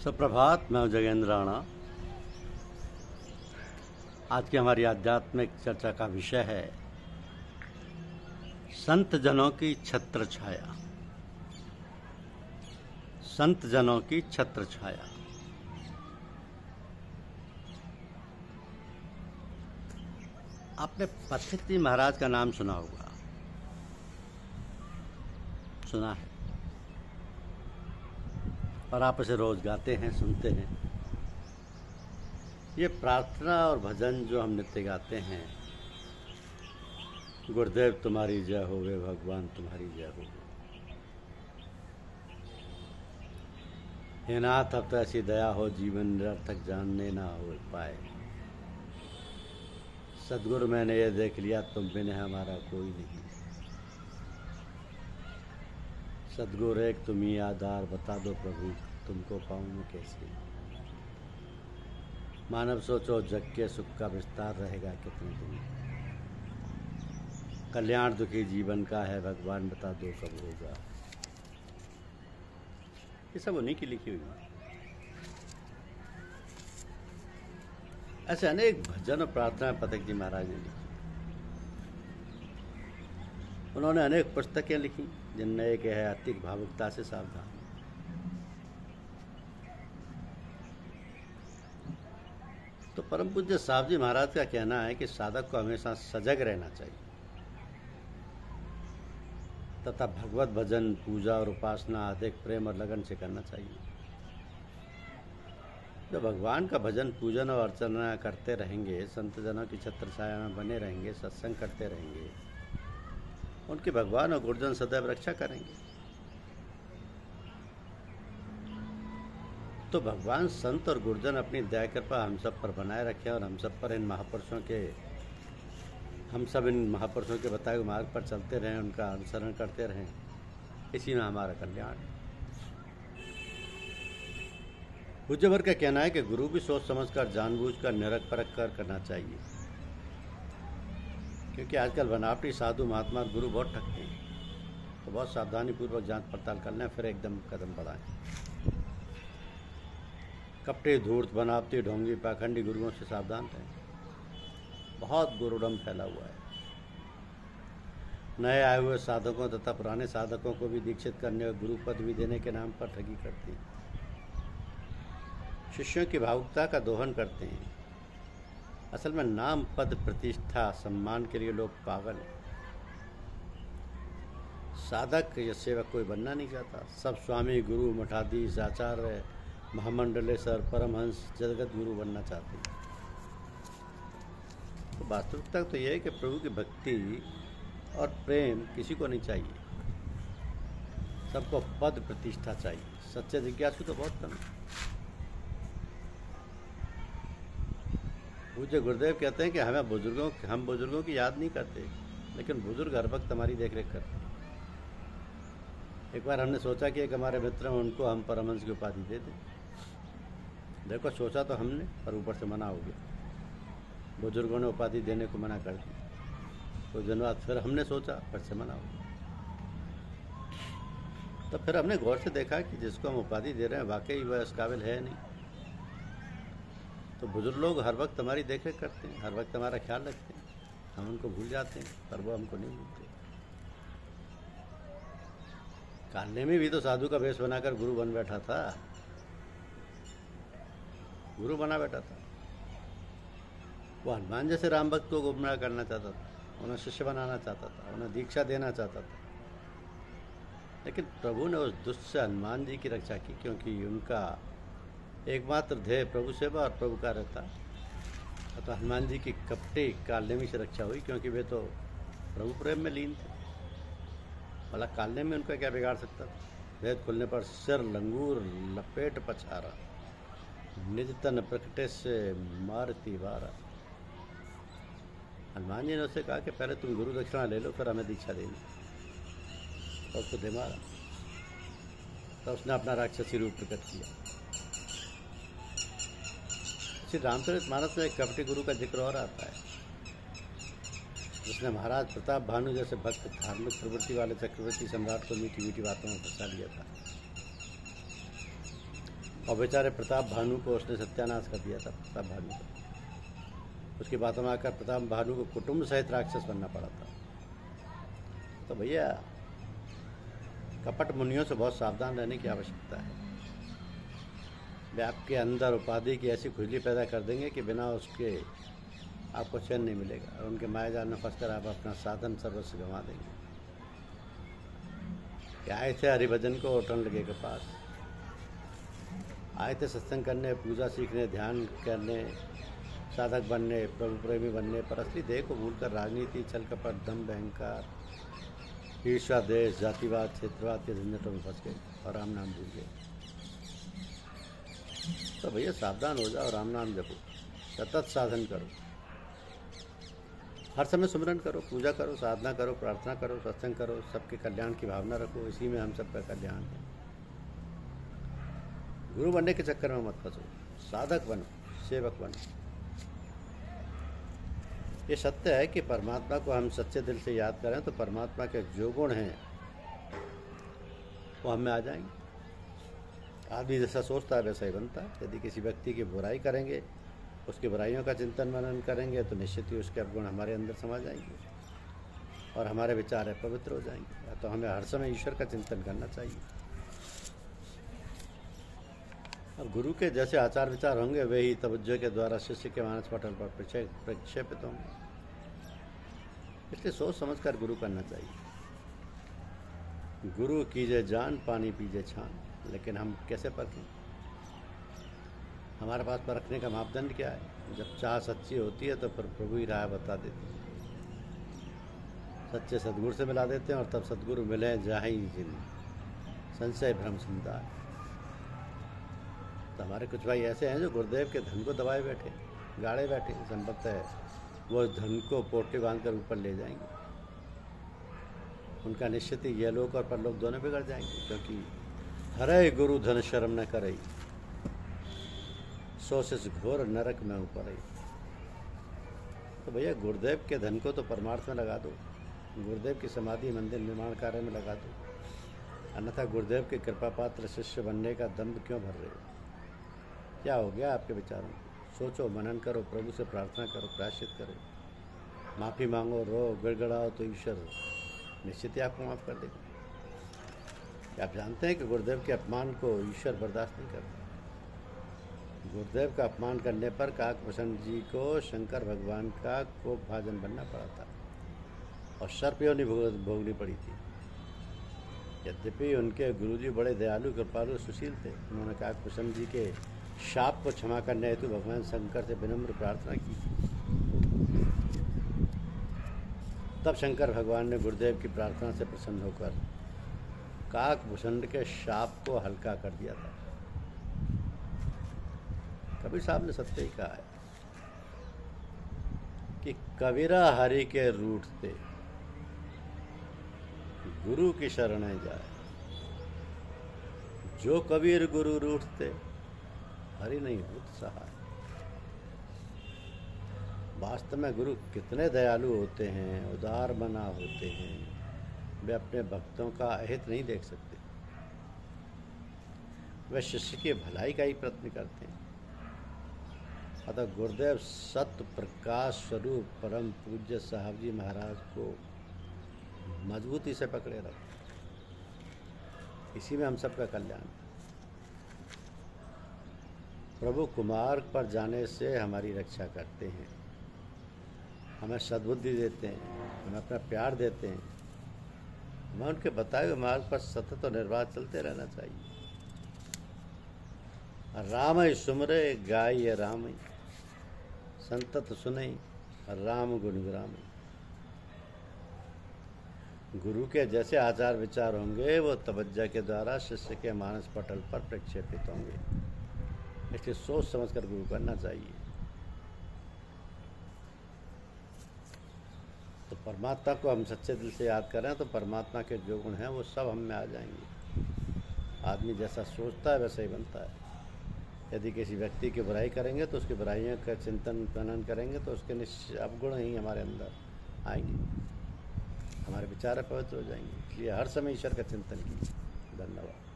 सुप्रभात। मैं हूं जगेंद्र राणा। आज की हमारी आध्यात्मिक चर्चा का विषय है संत जनों की छत्र छाया। संत जनों की छत्र छाया। आपने पथिक जी महाराज का नाम सुना होगा, सुना है, और आप इसे रोज गाते हैं, सुनते हैं। ये प्रार्थना और भजन जो हम नित्य गाते हैं, गुरुदेव तुम्हारी जय होवे, भगवान तुम्हारी जय होवे, हे नाथ अब तो ऐसी दया हो, जीवन निरर्थक जानने ना हो पाए। सदगुरु मैंने ये देख लिया, तुम बिना हमारा कोई नहीं। सदगुरु एक तुम ही आधार, बता दो प्रभु तुमको पाऊं मैं कैसे। मानव सोचो जग के सुख का विस्तार रहेगा कितने दिन। कल्याण दुखी जीवन का है, भगवान बता दो कब होगा। ये सब उन्हीं की लिखी हुई है। ऐसे अनेक भजन और प्रार्थना पथिक जी महाराज ने लिखी। उन्होंने अनेक पुस्तकें लिखी जिनमें एक है अतिक भावुकता से सावधान। तो परम पूज्य साहब जी महाराज का कहना है कि साधक को हमेशा सजग रहना चाहिए तथा भगवत भजन, पूजा और उपासना अधिक प्रेम और लगन से करना चाहिए। जब भगवान का भजन, पूजन और अर्चना करते रहेंगे, संत जनों की छत्र छाया में बने रहेंगे, सत्संग करते रहेंगे, उनके भगवान और गुरुजन सदैव रक्षा करेंगे। तो भगवान, संत और गुरुजन अपनी दया कृपा हम सब पर बनाए रखें और हम सब पर इन महापुरुषों के बताए हुए मार्ग पर चलते रहें, उनका अनुसरण करते रहें। इसी में हमारा कल्याण। पूज्य वर्ग का कहना है कि गुरु भी सोच समझकर, जानबूझकर, निरख परख कर करना चाहिए, क्योंकि आजकल बनावटी साधु महात्मा गुरु बहुत ठगते हैं। तो बहुत सावधानी पूर्वक जांच पड़ताल कर लें, फिर एकदम कदम बढ़ाएं। कपटे, धूर्त, बनावटी, ढोंगी, पाखंडी गुरुओं से सावधान रहें। बहुत गुरुडम फैला हुआ है। नए आए हुए साधकों तथा पुराने साधकों को भी दीक्षित करने और गुरु पदवी देने के नाम पर ठगी करते हैं। शिष्यों की भावुकता का दोहन करते हैं। असल में नाम, पद, प्रतिष्ठा, सम्मान के लिए लोग पागल हैं। साधक या सेवक कोई बनना नहीं चाहता। सब स्वामी, गुरु, मठाधीश, आचार्य, महामंडलेश्वर, परमहंस, जगत गुरु बनना चाहते हैं। तो वास्तविकता तो यह है कि प्रभु की भक्ति और प्रेम किसी को नहीं चाहिए। सबको पद, प्रतिष्ठा चाहिए। सच्चे जिज्ञासु तो बहुत कम है। पूज्य गुरुदेव कहते हैं कि हम बुजुर्गों की याद नहीं करते, लेकिन बुजुर्ग हर वक्त हमारी देखरेख करते हैं। एक बार हमने सोचा कि एक हमारे मित्र हैं, उनको हम परमहंस की उपाधि दे दें। देखो, सोचा तो हमने, पर ऊपर से मना हो गया। बुजुर्गों ने उपाधि देने को मना कर दी। कुछ दिन बाद फिर हमने सोचा, फिर से मना हो गया। तो फिर हमने गौर से देखा कि जिसको हम उपाधि दे रहे हैं वाकई वह इस काबिल है नहीं। तो बुजुर्ग लोग हर वक्त हमारी देखरेख करते हैं, हर वक्त हमारा ख्याल रखते हैं। हम उनको भूल जाते हैं, पर वो हमको नहीं भूलते। कान्हे में भी तो साधु का वेश बनाकर गुरु बन बैठा था, गुरु बना बैठा था। वो हनुमान जैसे राम भक्त को गुमराह करना चाहता था, उन्हें शिष्य बनाना चाहता था, उन्हें दीक्षा देना चाहता था। लेकिन प्रभु ने उस दुष्ट से हनुमान जी की रक्षा की, क्योंकि उनका एकमात्र ध्येय प्रभु सेवा और प्रभु का रहता। तो हनुमान जी की कपटी कालनेमी से रक्षा हुई, क्योंकि वे तो प्रभु प्रेम में लीन थे। भला कालने में उनका क्या बिगाड़ सकता था। वेद खुलने पर सिर लंगूर लपेट पछारा, निज तन प्रकटे से मारती वारा। हनुमान जी ने उससे कहा कि पहले तुम गुरु दक्षिणा ले लो, फिर हमें दीक्षा देनी। तो उसको दे मारा। तो उसने अपना राक्षसी रूप प्रकट किया। श्री रामचरितमानस में एक कपटी गुरु का जिक्र और आता है, जिसने महाराज प्रताप भानु जैसे भक्त, धार्मिक प्रवृत्ति वाले चक्रवर्ती सम्राट को मीठी मीठी बातों में फंसा लिया था। और बेचारे प्रताप भानु को उसने सत्यानाश कर दिया था। प्रताप भानु को उसकी बातों में आकर प्रताप भानु को कुटुंब सहित राक्षस बनना पड़ा था। तो भैया कपट मुनियों से बहुत सावधान रहने की आवश्यकता है। वे आपके अंदर उपाधि की ऐसी खुजली पैदा कर देंगे कि बिना उसके आपको चैन नहीं मिलेगा और उनके मायाजाल में फंसकर आप अपना साधन सर्वस्व गंवा देंगे। क्या आए थे हरिभजन को होटल लगे के पास, आए थे सत्संग करने, पूजा सीखने, ध्यान करने, साधक बनने, प्रभु प्रेमी बनने, पर असली देह को भूलकर राजनीति, छल कपट, दम, अहंकार, ईर्ष्या, देश, जातिवाद, क्षेत्रवाद के झंझटों में फंस गए और राम नाम भूल गए। तो भैया सावधान हो जाओ, राम नाम जपो, सतत साधन करो, हर समय सुमरन करो, पूजा करो, साधना करो, प्रार्थना करो, सत्संग करो, सबके कल्याण की भावना रखो। इसी में हम सबका कल्याण है। गुरु बनने के चक्कर में मत फंसो, साधक बनो, सेवक बनो। ये सत्य है कि परमात्मा को हम सच्चे दिल से याद करें तो परमात्मा के जो गुण हैं वो हमें आ जाएंगे। आदमी जैसा सोचता है वैसा ही बनता है। यदि किसी व्यक्ति की बुराई करेंगे, उसकी बुराइयों का चिंतन मनन करेंगे तो निश्चित ही उसके अवगुण हमारे अंदर समा जाएंगे और हमारे विचार है पवित्र हो जाएंगे। तो हमें हर समय ईश्वर का चिंतन करना चाहिए। अब गुरु के जैसे आचार विचार होंगे वे ही तवज्जो के द्वारा शिष्य के मानस पटल पर प्रक्षेपित होंगे। इसलिए सोच समझकर गुरु करना चाहिए। गुरु कीजिए जान, पानी पीजिए छान। लेकिन हम कैसे परखें? हमारे पास परखने का मापदंड क्या है? जब चाह सच्ची होती है तो फिर प्रभु ही राह बता देते हैं, सच्चे सदगुरु से मिला देते हैं और तब सदगुरु मिले जाहि जिन संशय भ्रम सुनता। तो हमारे कुछ भाई ऐसे हैं जो गुरुदेव के धन को दबाए बैठे, गाड़े बैठे। संभवत है वो धन को पोटे बांधकर ऊपर ले जाएंगे। उनका निश्चित ही यह लोक और परलोक दोनों बिगड़ जाएंगे, क्योंकि हरे गुरु धन शर्म न करे, सो सिस घोर नरक में ऊपर आई। तो भैया गुरुदेव के धन को तो परमार्थ में लगा दो, गुरुदेव की समाधि मंदिर निर्माण कार्य में लगा दो, अन्यथा गुरुदेव के कृपा पात्र शिष्य बनने का दम्भ क्यों भर रहे हो? क्या हो गया आपके विचारों में? सोचो, मनन करो, प्रभु से प्रार्थना करो, प्रायश्चित करो, माफ़ी मांगो, रो, गिड़गड़ाओ तो ईश्वर निश्चित ही आपको माफ़ कर देगा। आप जानते हैं कि गुरुदेव के अपमान को ईश्वर बर्दाश्त नहीं करता। गुरुदेव का अपमान करने पर काकभूषण जी को शंकर भगवान का कोप भाजन बनना पड़ा था और सर्प योनि भोगनी पड़ी थी। यद्यपि उनके गुरुजी बड़े दयालु, कृपालु, सुशील थे। उन्होंने काकभूषण जी के शाप को क्षमा करने हेतु भगवान शंकर से विनम्र प्रार्थना की। तब शंकर भगवान ने गुरुदेव की प्रार्थना से प्रसन्न होकर काकभूषण के शाप को हल्का कर दिया था। कबीर साहब ने सत्य ही कहा है कि कबीरा हरि के रूठते, गुरु की शरणै जाए। जो कबीर गुरु रूठते, हरि नहीं होत सहाय। वास्तव में गुरु कितने दयालु होते हैं, उदार मना होते हैं। वे अपने भक्तों का अहित नहीं देख सकते, वे शिष्य की भलाई का ही प्रयत्न करते हैं। अतः गुरुदेव सत्य प्रकाश स्वरूप परम पूज्य साहब जी महाराज को मजबूती से पकड़े रखो। इसी में हम सबका कल्याण। प्रभु कुमार्ग पर जाने से हमारी रक्षा करते हैं, हमें सद्बुद्धि देते हैं, हमें अपना प्यार देते हैं। हमें उनके बताए हुए मार्ग पर सतत और निर्बाध चलते रहना चाहिए। राम सुमरे गाय राम, संतत सुने राम गुणग्राम। गुरु के जैसे आचार विचार होंगे वो तवज्जो के द्वारा शिष्य के मानस पटल पर प्रक्षेपित होंगे। इसलिए सोच समझकर गुरु करना चाहिए। तो परमात्मा को हम सच्चे दिल से याद करें तो परमात्मा के जो गुण हैं वो सब हम में आ जाएंगे। आदमी जैसा सोचता है वैसा ही बनता है। यदि किसी व्यक्ति की बुराई करेंगे तो उसकी बुराइयों का चिंतन मनन करेंगे तो उसके निश्चित अवगुण ही हमारे अंदर आएंगे, हमारे विचार पवित्र हो जाएंगे। इसलिए हर समय ईश्वर का चिंतन कीजिए। धन्यवाद।